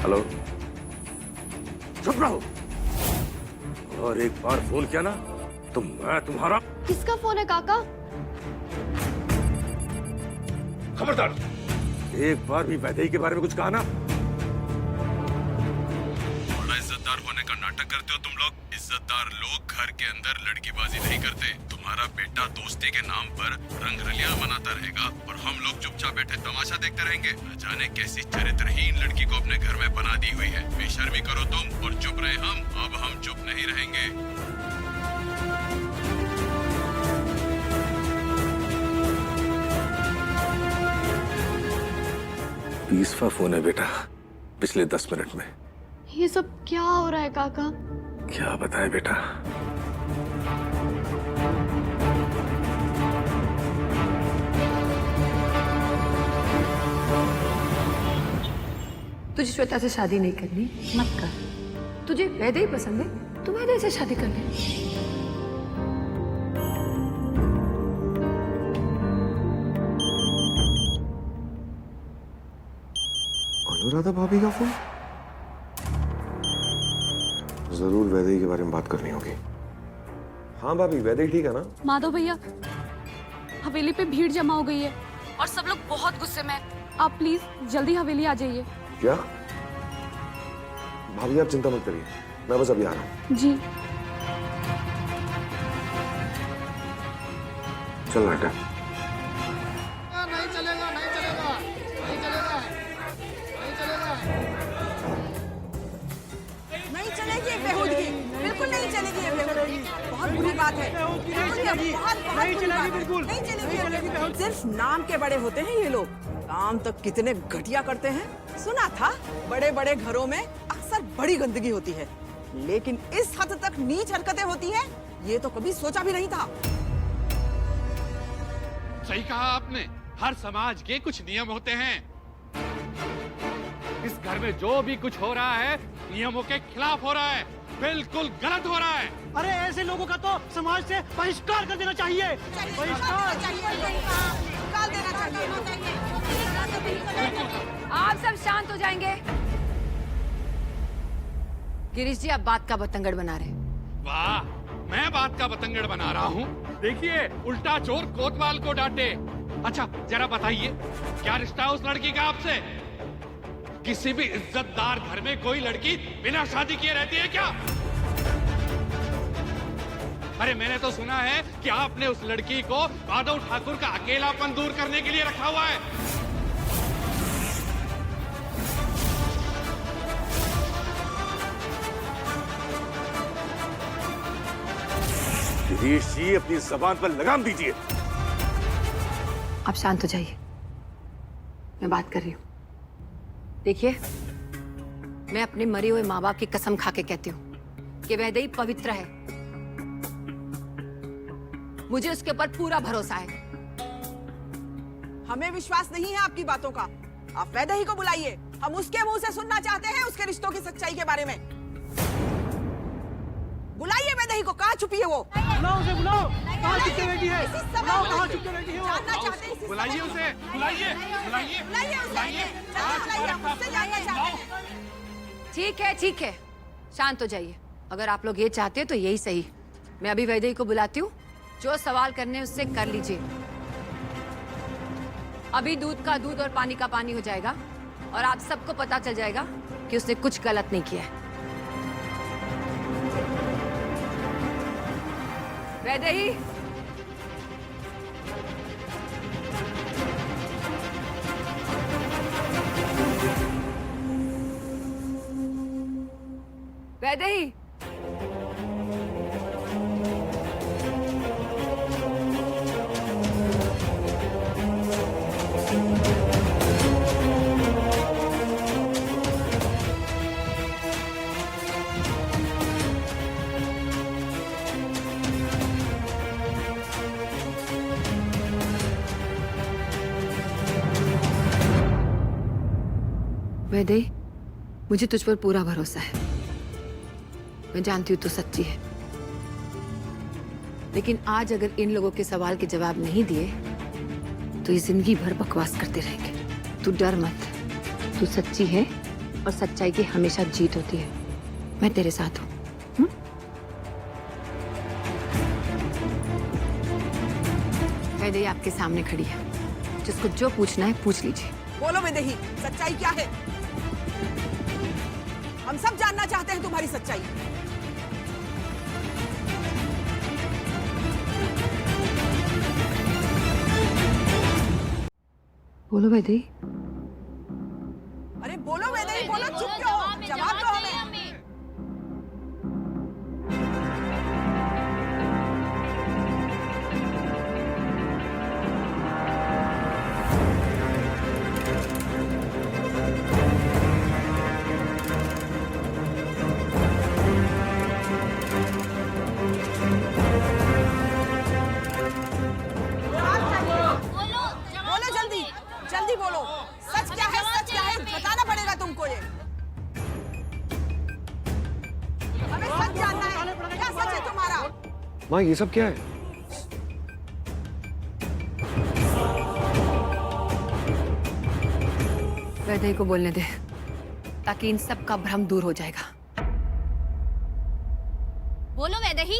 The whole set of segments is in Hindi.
हेलो, चुप रहो। और एक बार फोन किया ना तो मैं तुम्हारा। किसका फोन है काका? खबरदार, एक बार भी वैदेही के बारे में कुछ कहा ना। बड़ा इज्जतदार होने का नाटक करते हो तुम लोग। इज्जतदार लोग घर के अंदर लड़कीबाजी नहीं करते। तुम्हारा बेटा दोस्ती के नाम पर रंगरलियां मनाता रहेगा और हम लोग चुपचाप बैठे तमाशा देखते रहेंगे। न जाने कैसी चरित्रहीन लड़की को अपने घर में बना दी हुई है। बेशर्मी करो तुम और चुप रहे हम। अब हम चुप नहीं रहेंगे। 20वां फोन है बेटा पिछले 10 मिनट में। ये सब क्या हो रहा है काका? क्या बताएं बेटा। तुझे श्वेता से शादी नहीं करनी, मत कर। तुझे वैदेही पसंद है तो वैदेही से शादी कर ले। अनुराधा भाभी का फोन। जरूर वैदेही के बारे में बात करनी होगी। हाँ भाभी, वैदेही ठीक है ना? माधव भैया, हवेली पे भीड़ जमा हो गई है और सब लोग बहुत गुस्से में हैं। आप प्लीज जल्दी हवेली आ जाइए। क्या भाभी, आप चिंता मत करिए, मैं बस अभी आ रहा हूँ। जी। चल बेटा। नहीं चलेगा, नहीं चलेगा, नहीं चलेगा, नहीं चलेगा, नहीं चलेगी बेहूदगी, बिल्कुल नहीं चलेगी ये बेहूदगी। बहुत बुरी बात है, बहुत बुरी बात है, नहीं चलेगी। सिर्फ नाम के बड़े होते हैं ये लोग, काम तक कितने घटिया करते हैं। सुना था बड़े बड़े घरों में अक्सर बड़ी गंदगी होती है, लेकिन इस हद तक नीच हरकतें होती हैं ये तो कभी सोचा भी नहीं था। सही कहा आपने, हर समाज के कुछ नियम होते हैं। इस घर में जो भी कुछ हो रहा है नियमों के खिलाफ हो रहा है, बिल्कुल गलत हो रहा है। अरे ऐसे लोगों का तो समाज से बहिष्कार कर देना चाहिए। बहिष्कार देना चाहिए। आप सब शांत हो जाएंगे। गिरीश जी, आप बात का बतंगड़ बना रहे। वाह, मैं बात का बतंगड़ बना रहा हूँ? देखिए, उल्टा चोर कोतवाल को डांटे। अच्छा जरा बताइए, क्या रिश्ता है उस लड़की का आपसे? किसी भी इज्जतदार घर में कोई लड़की बिना शादी किए रहती है क्या? अरे मैंने तो सुना है कि आपने उस लड़की को माधव ठाकुर का अकेलापन दूर करने के लिए रखा हुआ है। गिरीश जी, अपनी जबान पर लगाम दीजिए। आप शांत हो जाइए, मैं बात कर रही हूँ। देखिए, मैं अपने मरे हुए माँ बाप की कसम खा के कहती हूँ कि वैदेही पवित्र है। मुझे उसके ऊपर पूरा भरोसा है। हमें विश्वास नहीं है आपकी बातों का। आप वैदेही को बुलाइए, हम उसके मुंह से सुनना चाहते हैं उसके रिश्तों की सच्चाई के बारे में। बुलाइए वैदेही को, कहाँ छुपी है वो? बुलाओ उसे, बुलाओ। कहाँ छुपी बैठी है? बुलाओ, कहाँ छुपी बैठी है वो? जानना चाहते हैं। बुलाइए उसे, बुलाइए, बुलाइए, बुलाइए, हम उससे जानना चाहते हैं। ठीक है, शांत हो जाइए। अगर आप लोग ये चाहते हो तो यही सही। मैं अभी वैदेही को बुलाती हूँ, जो सवाल करने उससे कर लीजिए। अभी दूध का दूध और पानी का पानी हो जाएगा और आप सबको पता चल जाएगा कि उसने कुछ गलत नहीं किया है। वैदेही, वैदेही, वैदेही, मुझे तुझ पर पूरा भरोसा है। मैं जानती हूँ तू सच्ची है, लेकिन आज अगर इन लोगों के सवाल के जवाब नहीं दिए तो ये जिंदगी भर बकवास करते रहेंगे। तू डर मत, तू सच्ची है और सच्चाई की हमेशा जीत होती है। मैं तेरे साथ हूँ। वैदेही आपके सामने खड़ी है, जिसको जो पूछना है पूछ लीजिए। बोलो वैदेही, सच्चाई क्या है? हम सब जानना चाहते हैं तुम्हारी सच्चाई। बोलो वैदेही। अरे बोलो वैदेही, बोलो, चुप क्यों हो? जवाब दो हमें। बोलो जल्दी, जल्दी बोलो, सच क्या है? सच क्या है? बताना पड़ेगा तुमको ये। हमें सच जानना है, क्या सच है तुम्हारा? माँ ये सब क्या है? वैदेही को बोलने दे, ताकि इन सब का भ्रम दूर हो जाएगा। बोलो वैदेही,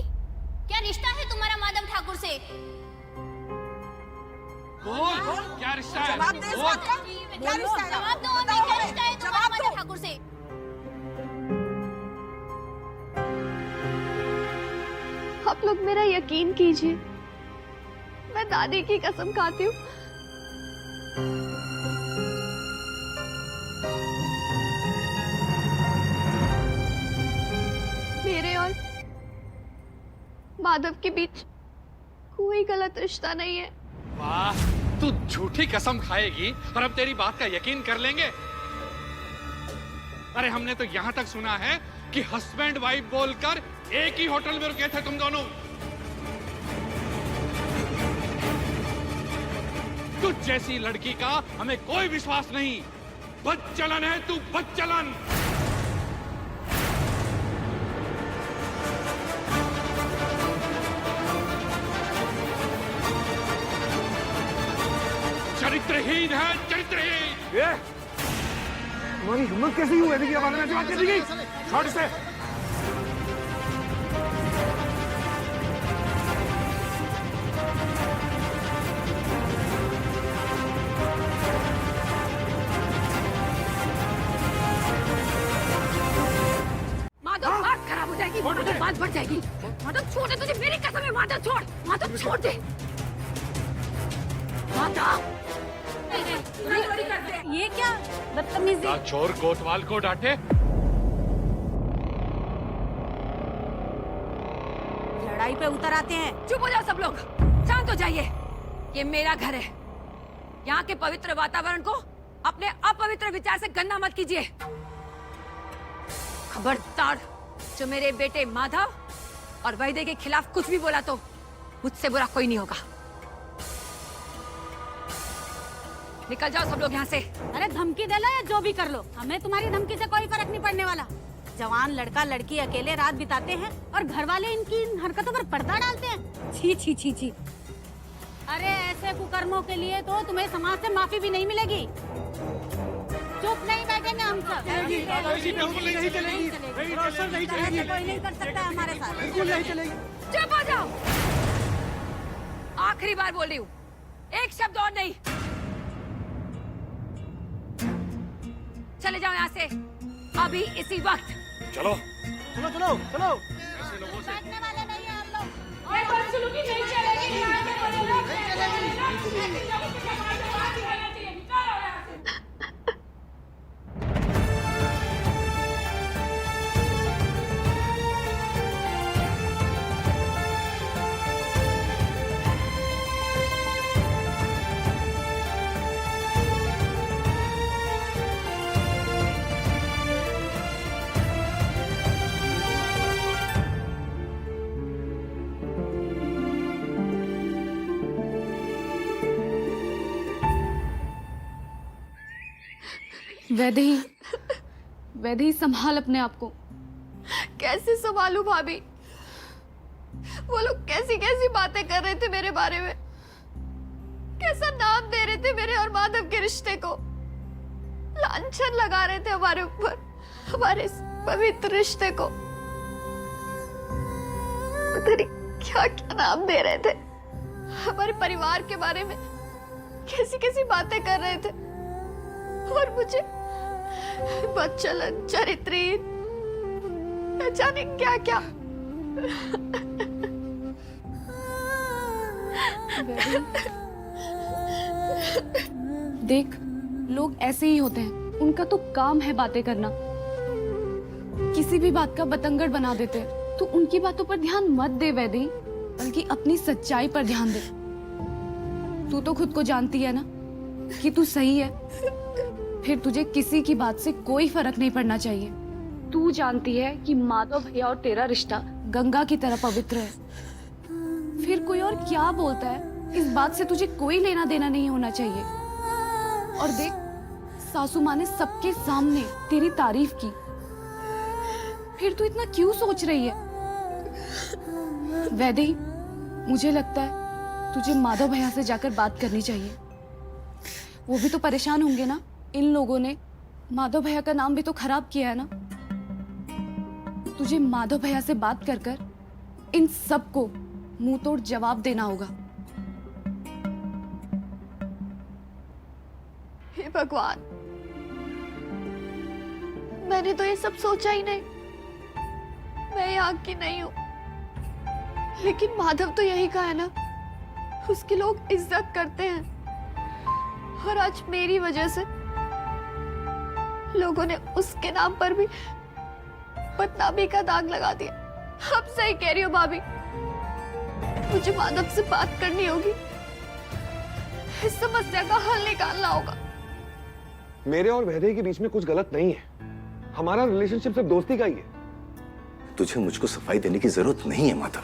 क्या रिश्ता है तुम्हारा माधव ठाकुर से? बोल, क्या रिश्ता है? जवाब दे इस बात का। क्या रिश्ता है? जवाब दो हमें, क्या रिश्ता है तुम्हारा माधव ठाकुर से? आप लोग मेरा यकीन कीजिए, मैं दादी की कसम खाती हूँ। मेरे और माधव के बीच कोई गलत रिश्ता नहीं है। वाह, तू झूठी कसम खाएगी और अब तेरी बात का यकीन कर लेंगे? अरे हमने तो यहाँ तक सुना है कि हस्बैंड वाइफ बोलकर एक ही होटल में रुके थे तुम दोनों। तुझ जैसी लड़की का हमें कोई विश्वास नहीं। बदचलन है तू, बदचलन। चरित्रहीन है, चरित्रहीन। तुम्हारी हिम्मत कैसी हुई वैदेही के बारे में ऐसी बात करने की? छोड़ इसे। माधव, बात खराब हो जाएगी। माधव, बात बढ़ जाएगी। माधव छोड़ दे, तुझे मेरी कसम है। माधव छोड़, माधव छोड़ दे। माधव, ये क्या बदतमीजी? चोर कोतवाल को डांटे। लड़ाई पे उतर आते हैं। चुप हो जाओ सब लोग, शांत हो जाइए। ये मेरा घर है। यहाँ के पवित्र वातावरण को अपने अपवित्र विचार से गंदा मत कीजिए। खबरदार, जो मेरे बेटे माधव और वैदेही के खिलाफ कुछ भी बोला तो मुझसे बुरा कोई नहीं होगा। निकल जाओ सब लोग यहाँ से। अरे धमकी दे लो या जो भी कर लो, हमें तुम्हारी धमकी से कोई फर्क नहीं पड़ने वाला। जवान लड़का लड़की अकेले रात बिताते हैं और घर वाले इनकी इन हरकतों पर पर्दा डालते हैं। छी छी छी छी। अरे ऐसे कुकर्मों के लिए तो तुम्हें समाज से माफी भी नहीं मिलेगी। चुप नहीं बैठेंगे हम सब। बिल्कुल नहीं चलेगी। कोई नहीं कर सकता हमारे साथ। बिल्कुल नहीं चलेगी। चुप हो जाओ। आखिरी बार बोल रही हूँ, एक शब्द और नहीं। चले जाओ यहाँ से अभी इसी वक्त। चलो चलो चलो चलो। बैठने वाले नहीं हैं हम लोग। ये बदसलूकी नहीं चलेगी। यहाँ के बड़े लोग नहीं चलेगी। वैदेही, वैदेही संभाल अपने आप को। कैसे संभालूं भाभी? वो लोग कैसी कैसी बातें कर रहे थे मेरे बारे में, कैसा नाम दे रहे थे मेरे और माधव के रिश्ते को। लांछन लगा रहे थे हमारे ऊपर, हमारे इस पवित्र रिश्ते को। पता नहीं क्या क्या नाम दे रहे थे, हमारे परिवार के बारे में कैसी कैसी बातें कर रहे थे, और मुझे बदचलन, चरित्रहीन, न जाने क्या क्या। देख, लोग ऐसे ही होते हैं, उनका तो काम है बातें करना, किसी भी बात का बतंगड़ बना देते हैं। तो उनकी बातों पर ध्यान मत दे वैदेही, बल्कि अपनी सच्चाई पर ध्यान दे। तू तो खुद को जानती है ना कि तू सही है, फिर तुझे किसी की बात से कोई फर्क नहीं पड़ना चाहिए। तू जानती है कि माधव भैया और तेरा रिश्ता गंगा की तरह पवित्र है, फिर कोई और क्या बोलता है इस बात से तुझे कोई लेना देना नहीं होना चाहिए। और देख, सासू माँ ने सबके सामने तेरी तारीफ की, फिर तू इतना क्यों सोच रही है? वैदेही, मुझे लगता है तुझे माधव भैया से जाकर बात करनी चाहिए। वो भी तो परेशान होंगे ना, इन लोगों ने माधव भैया का नाम भी तो खराब किया है ना। तुझे माधव भैया से बात कर कर इन सबको मुंह तोड़ जवाब देना होगा। हे भगवान, मैंने तो ये सब सोचा ही नहीं। मैं यहाँ की नहीं हूँ, लेकिन माधव तो यही का है ना, उसकी लोग इज्जत करते हैं। और आज मेरी वजह से लोगों ने उसके नाम पर भी बदनामी का दाग लगा दिया। अब सही कह रही हो भाभी, मुझे माधव से बात करनी होगी, इस समस्या का हल निकालना होगा। मेरे और वैदेही के बीच में कुछ गलत नहीं है, हमारा रिलेशनशिप सिर्फ दोस्ती का ही है। तुझे मुझको सफाई देने की जरूरत नहीं है माधव,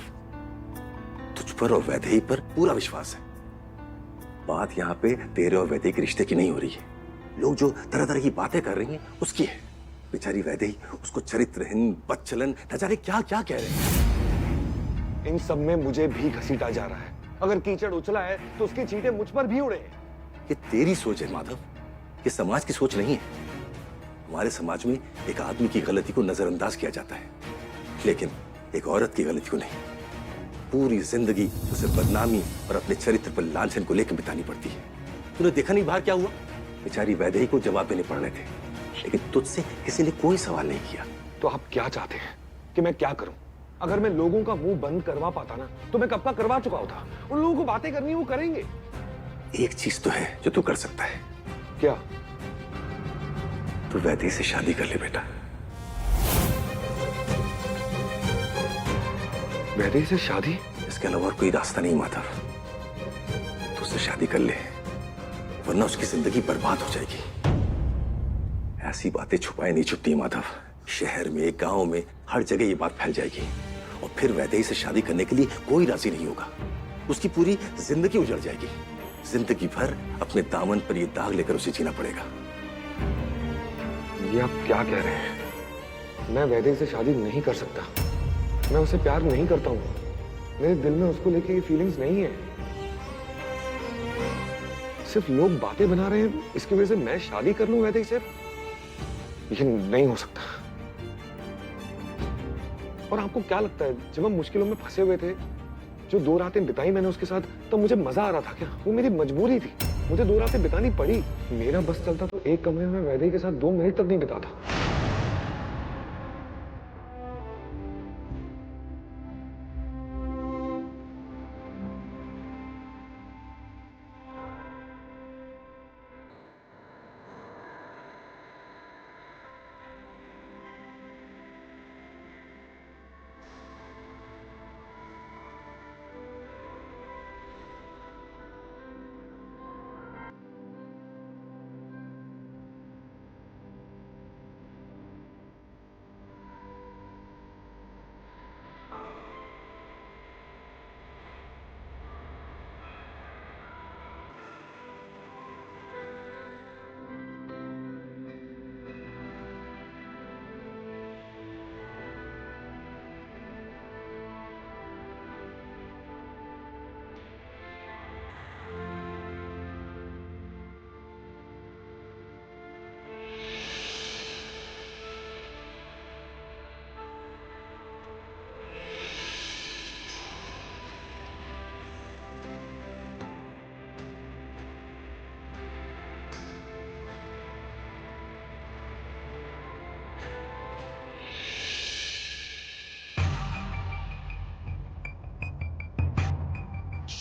तुझ पर और वैदेही पर पूरा विश्वास है। बात यहाँ पे तेरे और वैदेही के रिश्ते की नहीं हो रही है, लोग जो तरह तरह की बातें कर रही हैं उसकी है। बेचारी वैदेही उसको चरित्रहीन, बदचलन, न जाने क्या क्या कह रहे हैं। इन सब में मुझे भी घसीटा जा रहा है। अगर कीचड़ उछला है तो उसकी छींटे मुझ पर भी उड़े हैं। ये तेरी सोच है माधव, ये समाज की सोच नहीं है। हमारे समाज में एक आदमी की गलती को नजरअंदाज किया जाता है, लेकिन एक औरत की गलती को नहीं। पूरी जिंदगी उसे बदनामी और अपने चरित्र पर लांछन को लेकर बितानी पड़ती है। तूने देखा नहीं बाहर क्या हुआ? बेचारी वैदेही को जवाब देने पड़ रहे थे, लेकिन तुझसे किसी ने कोई सवाल नहीं किया। तो आप क्या चाहते हैं कि मैं क्या करूं? अगर मैं लोगों का मुंह बंद करवा पाता ना, तो मैं कब का करवा चुका होता। उन लोगों को बातें करनी वो करेंगे। एक चीज तो है जो तू कर सकता है। क्या? तू वैदेही से शादी कर ले बेटा। वैदेही से शादी? इसके अलावा और कोई रास्ता नहीं माधव, तू उससे शादी कर ले, वरना उसकी जिंदगी बर्बाद हो जाएगी। ऐसी बातें छुपाए नहीं छुपती माधव, शहर में, गांव में, हर जगह ये बात फैल जाएगी, और फिर वैदेही से शादी करने के लिए कोई राजी नहीं होगा। उसकी पूरी जिंदगी उजड़ जाएगी। जिंदगी भर अपने दामन पर ये दाग लेकर उसे जीना पड़ेगा। ये आप क्या कह रहे हैं? मैं वैदेही से शादी नहीं कर सकता। मैं उसे प्यार नहीं करता हूँ। मेरे दिल में उसको लेके ये फीलिंग्स नहीं है। सिर्फ लोग बातें बना रहे हैं, इसकी वजह से मैं शादी कर लूं वैदेही से? ये नहीं हो सकता। और आपको क्या लगता है, जब हम मुश्किलों में फंसे हुए थे, जो 2 रातें बिताई मैंने उसके साथ, तो मुझे मजा आ रहा था क्या? वो मेरी मजबूरी थी, मुझे 2 रातें बितानी पड़ी। मेरा बस चलता तो एक कमरे में वैदेही के साथ 2 मिनट तक नहीं बिताता।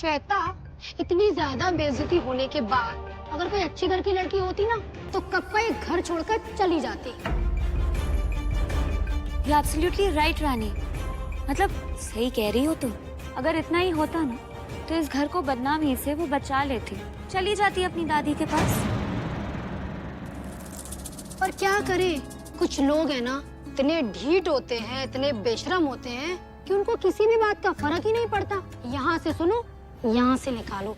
श्वेता, इतनी ज्यादा बेइज्जती होने के बाद अगर कोई अच्छी घर की लड़की होती ना तो कब का ये घर छोड़कर चली जाती। यू एब्सोल्युटली राइट रानी, मतलब सही कह रही हो तुम। अगर इतना ही होता ना तो इस घर को बदनामी से वो बचा लेती, चली जाती अपनी दादी के पास। पर क्या करे, कुछ लोग हैं ना इतने ढीठ होते हैं, इतने बेशरम होते हैं कि उनको किसी भी बात का फर्क ही नहीं पड़ता। यहाँ से सुनो, यहाँ से निकालो।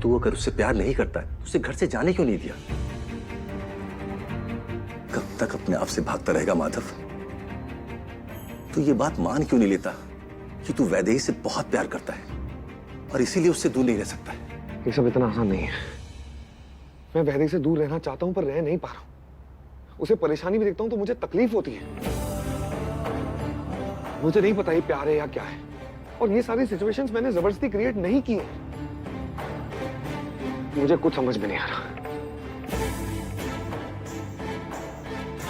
तू अगर उससे प्यार नहीं करता है, उसे घर से जाने क्यों नहीं दिया? कब तक अपने आप से भागता रहेगा माधव? तू ये बात मान क्यों नहीं लेता कि तू वैदेही से बहुत प्यार करता है और इसीलिए उससे दूर नहीं रह सकता है? ये सब इतना आसान नहीं है। मैं वैदेही से दूर रहना चाहता हूं पर रह नहीं पा रहा हूं। उसे परेशानी भी देखता हूं तो मुझे तकलीफ होती है। मुझे नहीं पता ये प्यार है या क्या है, और ये सारी सिचुएशंस मैंने जबरदस्ती क्रिएट नहीं की है। मुझे कुछ समझ में नहीं आ रहा।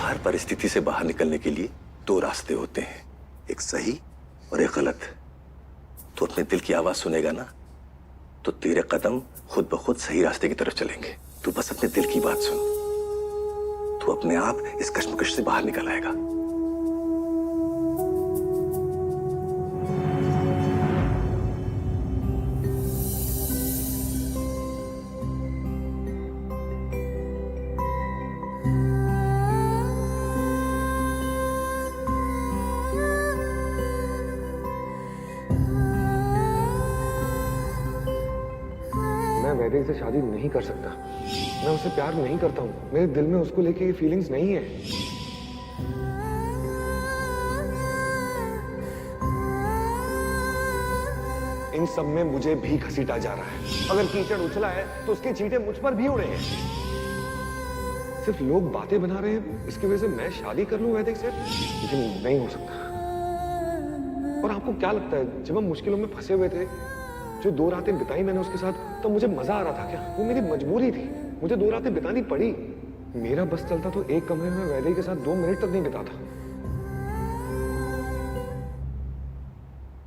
हर परिस्थिति से बाहर निकलने के लिए दो रास्ते होते हैं, एक सही और एक गलत। तो अपने दिल की आवाज सुनेगा ना तो तेरे कदम खुद ब खुद सही रास्ते की तरफ चलेंगे। तू बस अपने दिल की बात सुन, तू अपने आप इस कश्मकश से बाहर निकल आएगा। मैं वैदेही से शादी नहीं कर सकता। मैं उससे प्यार नहीं करता हूँ। मेरे दिल में उसको लेके ये फीलिंग्स नहीं है। इन सब में मुझे भी घसीटा जा रहा है। अगर कीचड़ उछला है तो उसके छींटे मुझ पर भी उड़े हैं। सिर्फ लोग बातें बना रहे हैं, इसकी वजह से मैं शादी कर लूं वैदेही से? लेकिन नहीं हो सकता। और आपको क्या लगता है, जब हम मुश्किलों में फंसे हुए थे, जो 2 रातें बिताई मैंने उसके साथ, तब मुझे मजा आ रहा था क्या? वो मेरी मजबूरी थी, मुझे 2 रातें बितानी पड़ी। मेरा बस चलता तो एक कमरे में वैदेही के साथ 2 मिनट तक नहीं बिताता।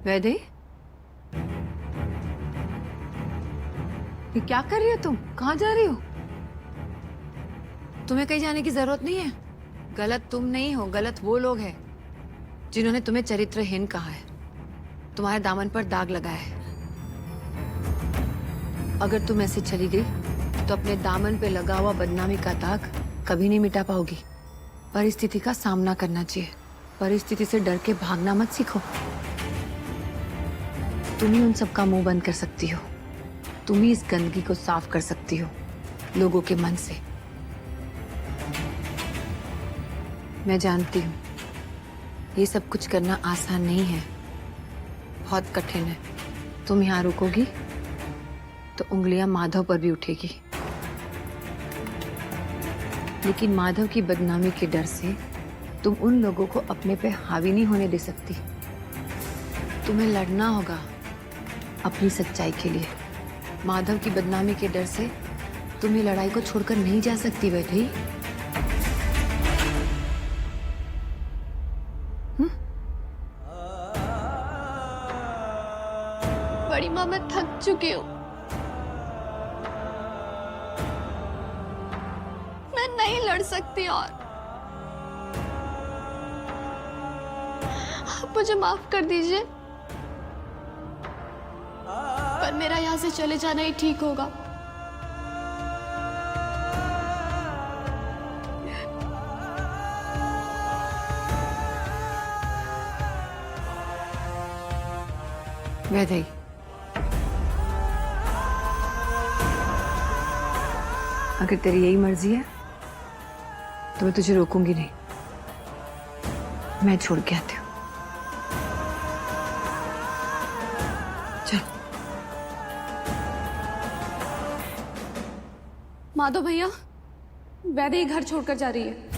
वैदेही, ये क्या कर रही हो तुम? कहाँ जा रही हो? तुम्हें कहीं जाने की जरूरत नहीं है। गलत तुम नहीं हो, गलत वो लोग हैं जिन्होंने तुम्हें चरित्रहीन कहा है, तुम्हारे दामन पर दाग लगाया है। अगर तुम ऐसे चली गई तो अपने दामन पे लगा हुआ बदनामी का दाग कभी नहीं मिटा पाओगी। परिस्थिति का सामना करना चाहिए, परिस्थिति से डर के भागना मत सीखो। तुम ही उन सब का मुंह बंद कर सकती हो, तुम ही इस गंदगी को साफ कर सकती हो लोगों के मन से। मैं जानती हूँ ये सब कुछ करना आसान नहीं है, बहुत कठिन है। तुम यहाँ रुकोगी तो उंगलियां माधव पर भी उठेगी, लेकिन माधव की बदनामी के डर से तुम उन लोगों को अपने पे हावी नहीं होने दे सकती। तुम्हें लड़ना होगा अपनी सच्चाई के लिए। माधव की बदनामी के डर से तुम ये लड़ाई को छोड़कर नहीं जा सकती वैदेही। बड़ी माँ, मैं थक चुकी हूँ। मैं नहीं लड़ सकती और। आप मुझे माफ कर दीजिए, पर मेरा यहाँ से चले जाना ही ठीक होगा। वैदेही, अगर तेरी यही मर्जी है तो मैं तुझे रोकूंगी नहीं। मैं छोड़ के आती हूँ। चलो। माधव भैया, वैदेही घर छोड़कर जा रही है।